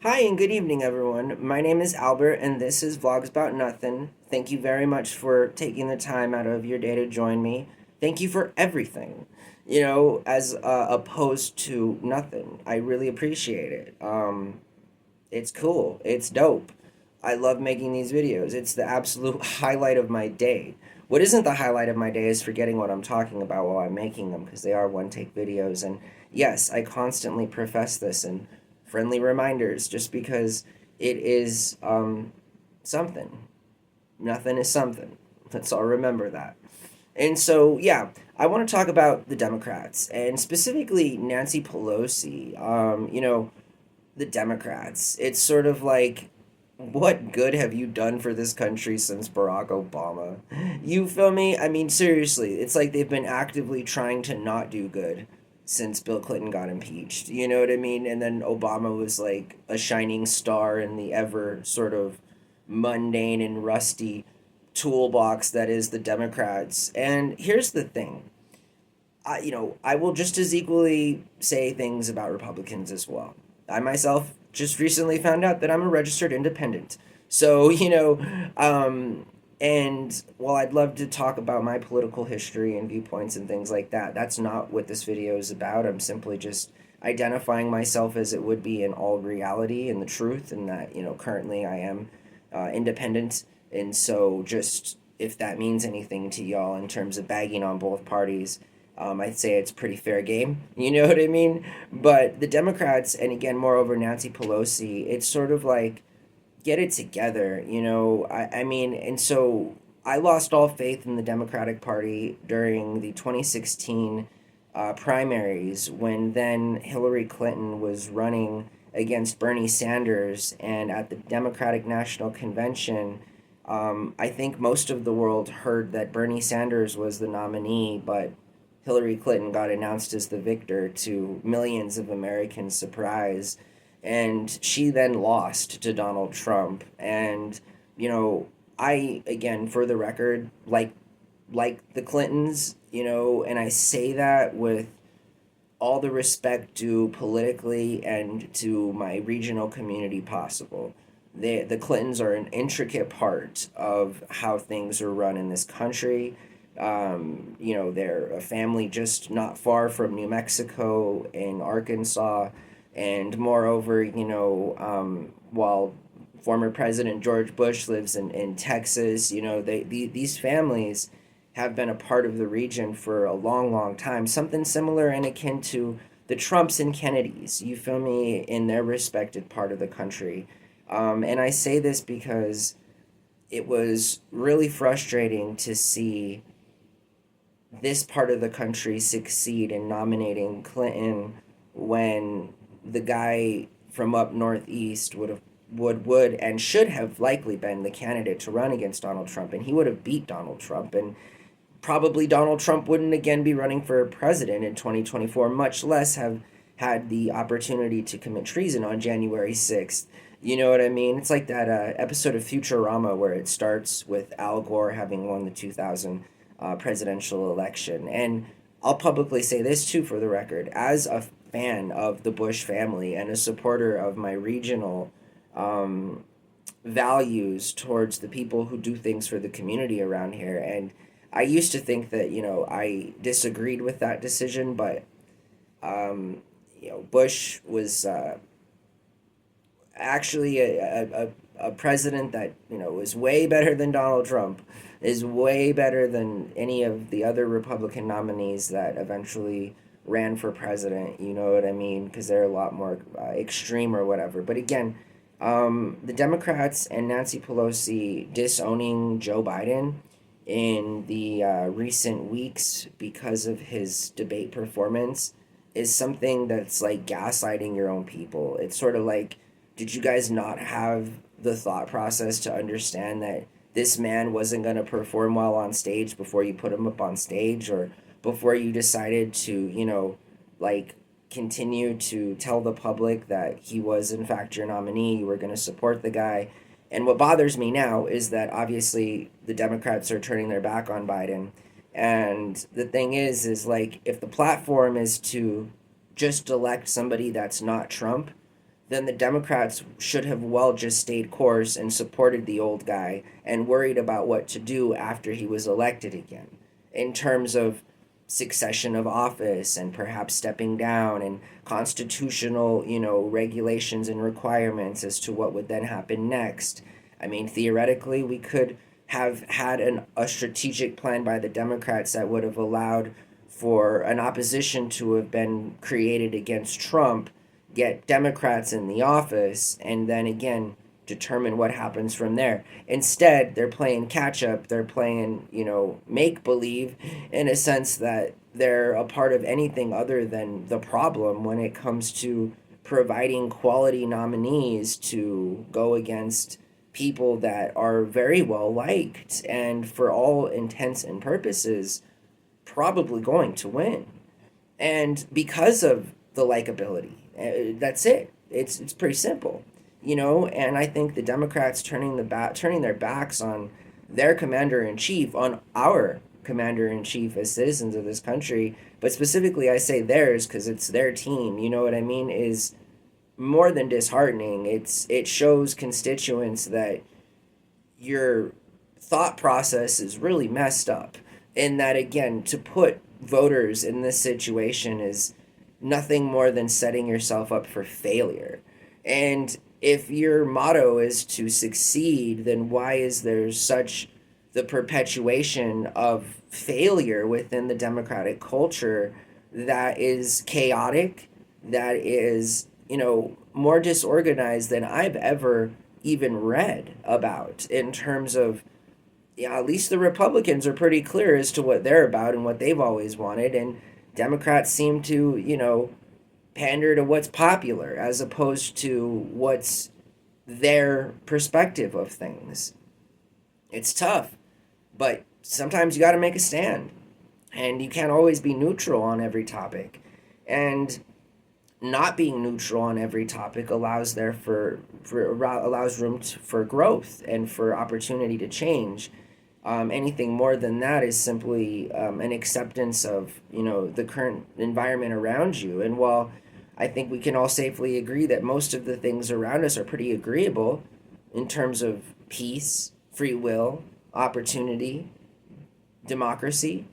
Hi and good evening, everyone. My name is Albert, and this is VlogsBoutNothin. Thank you very much for taking the time out of your day to join me. Thank you for everything, as opposed to nothing. I really appreciate it. It's cool. It's dope. I love making these videos. It's the absolute highlight of my day. What isn't the highlight of my day is forgetting what I'm talking about while I'm making them because they are one take videos. And yes, I constantly profess this in friendly reminders just because it is something. Nothing is something. Let's all remember that. And so, yeah, I want to talk about the Democrats and specifically Nancy Pelosi. The Democrats. It's sort of like, what good have you done for this country since Barack Obama? You feel me? I mean, seriously, it's like they've been actively trying to not do good since Bill Clinton got impeached. You know what I mean? And then Obama was like a shining star in the ever sort of mundane and rusty toolbox that is the Democrats. And here's the thing. I will just as equally say things about Republicans as well. I myself just recently found out that I'm a registered independent. So, and while I'd love to talk about my political history and viewpoints and things like that, that's not what this video is about. I'm simply just identifying myself as it would be in all reality and the truth, and that, currently I am independent. And so, just if that means anything to y'all in terms of bagging on both parties, I'd say it's pretty fair game. You know what I mean? But the Democrats, and again, moreover, Nancy Pelosi, it's sort of like, get it together, I mean, and so I lost all faith in the Democratic Party during the 2016 primaries when then Hillary Clinton was running against Bernie Sanders. And at the Democratic National Convention, I think most of the world heard that Bernie Sanders was the nominee, but Hillary Clinton got announced as the victor to millions of Americans' surprise. And she then lost to Donald Trump. And, I, again, for the record, like the Clintons, and I say that with all the respect due politically and to my regional community possible. The Clintons are an intricate part of how things are run in this country. They're a family just not far from New Mexico in Arkansas. And moreover, while former President George Bush lives in Texas, these families have been a part of the region for a long, long time. Something similar and akin to the Trumps and Kennedys, you feel me, in their respected part of the country. And I say this because it was really frustrating to see this part of the country succeed in nominating Clinton when the guy from up northeast would and should have likely been the candidate to run against Donald Trump, and he would have beat Donald Trump. And probably Donald Trump wouldn't again be running for president in 2024, much less have had the opportunity to commit treason on January 6th. You know what I mean? It's like that episode of Futurama where it starts with Al Gore having won the 2000 presidential election. And I'll publicly say this too, for the record, as a fan of the Bush family and a supporter of my regional values towards the people who do things for the community around here. And I used to think that, I disagreed with that decision, but, Bush was actually a president that, is way better than Donald Trump, is way better than any of the other Republican nominees that eventually ran for president, you know what I mean? Because they're a lot more extreme or whatever. But again, the Democrats and Nancy Pelosi disowning Joe Biden in the recent weeks because of his debate performance is something that's like gaslighting your own people. It's sort of like, did you guys not have the thought process to understand that this man wasn't going to perform well on stage before you put him up on stage, or before you decided to, like continue to tell the public that he was in fact your nominee, you were going to support the guy? And what bothers me now is that obviously the Democrats are turning their back on Biden. And the thing is like, if the platform is to just elect somebody that's not Trump, then the Democrats should have well just stayed course and supported the old guy and worried about what to do after he was elected again in terms of succession of office and perhaps stepping down and constitutional, regulations and requirements as to what would then happen next. I mean, theoretically, we could have had a strategic plan by the Democrats that would have allowed for an opposition to have been created against Trump, get Democrats in the office, and then again determine what happens from there. Instead, they're playing catch up, they're playing, make believe in a sense that they're a part of anything other than the problem when it comes to providing quality nominees to go against people that are very well liked and for all intents and purposes probably going to win. And because of the likability, that's it. It's pretty simple, And I think the Democrats turning their backs on their commander in chief, on our commander in chief as citizens of this country, but specifically I say theirs because it's their team. You know what I mean? Is more than disheartening. It shows constituents that your thought process is really messed up, and that again, to put voters in this situation is nothing more than setting yourself up for failure. And if your motto is to succeed, then why is there such the perpetuation of failure within the democratic culture that is chaotic, that is, more disorganized than I've ever even read about in terms of, at least the Republicans are pretty clear as to what they're about and what they've always wanted, and Democrats seem to, pander to what's popular as opposed to what's their perspective of things. It's tough, but sometimes you got to make a stand, and you can't always be neutral on every topic. And not being neutral on every topic allows room for growth and for opportunity to change. Anything more than that is simply an acceptance of the current environment around you. And while I think we can all safely agree that most of the things around us are pretty agreeable in terms of peace, free will, opportunity, democracy,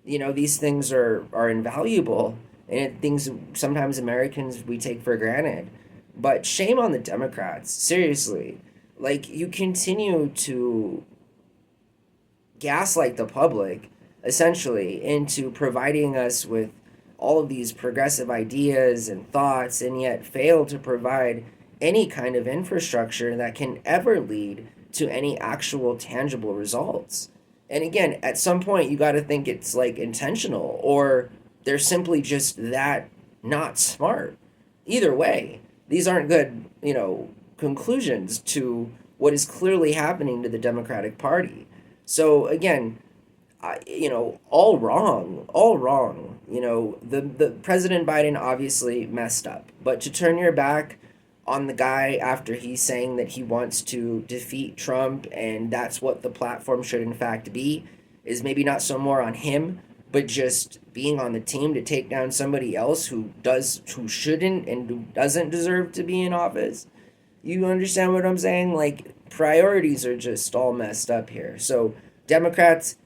these things are invaluable, and things sometimes Americans we take for granted. But shame on the Democrats, seriously. Like, you continue to gaslight the public essentially into providing us with all of these progressive ideas and thoughts, and yet fail to provide any kind of infrastructure that can ever lead to any actual tangible results. And again, at some point you got to think it's like intentional, or they're simply just that not smart. Either way, these aren't good, conclusions to what is clearly happening to the Democratic Party. So again, all wrong. The President Biden obviously messed up, but to turn your back on the guy after he's saying that he wants to defeat Trump and that's what the platform should in fact be, is maybe not so more on him, but just being on the team to take down somebody else who shouldn't and who doesn't deserve to be in office. You understand what I'm saying? Like, priorities are just all messed up here. So Democrats,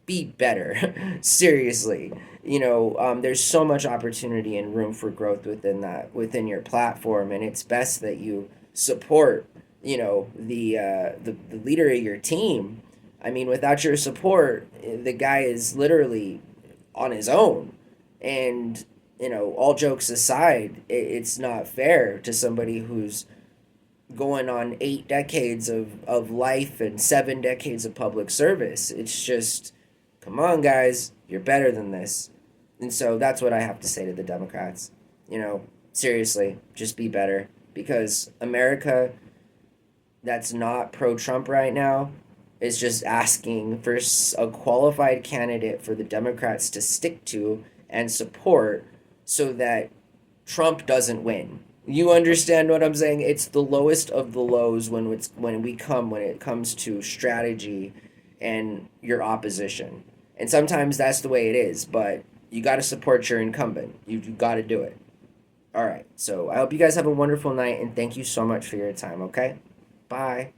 be better. Seriously. There's so much opportunity and room for growth within your platform, and it's best that you support, the leader of your team. I mean, without your support, the guy is literally on his own. And, all jokes aside, it's not fair to somebody who's going on 8 decades of life and 7 decades of public service. It's just, come on, guys, you're better than this. And so that's what I have to say to the Democrats. Seriously, just be better. Because America that's not pro-Trump right now is just asking for a qualified candidate for the Democrats to stick to and support so that Trump doesn't win. You understand what I'm saying? It's the lowest of the lows when it comes to strategy and your opposition. And sometimes that's the way it is, but you got to support your incumbent. You got to do it. All right. So I hope you guys have a wonderful night, and thank you so much for your time. Okay. Bye.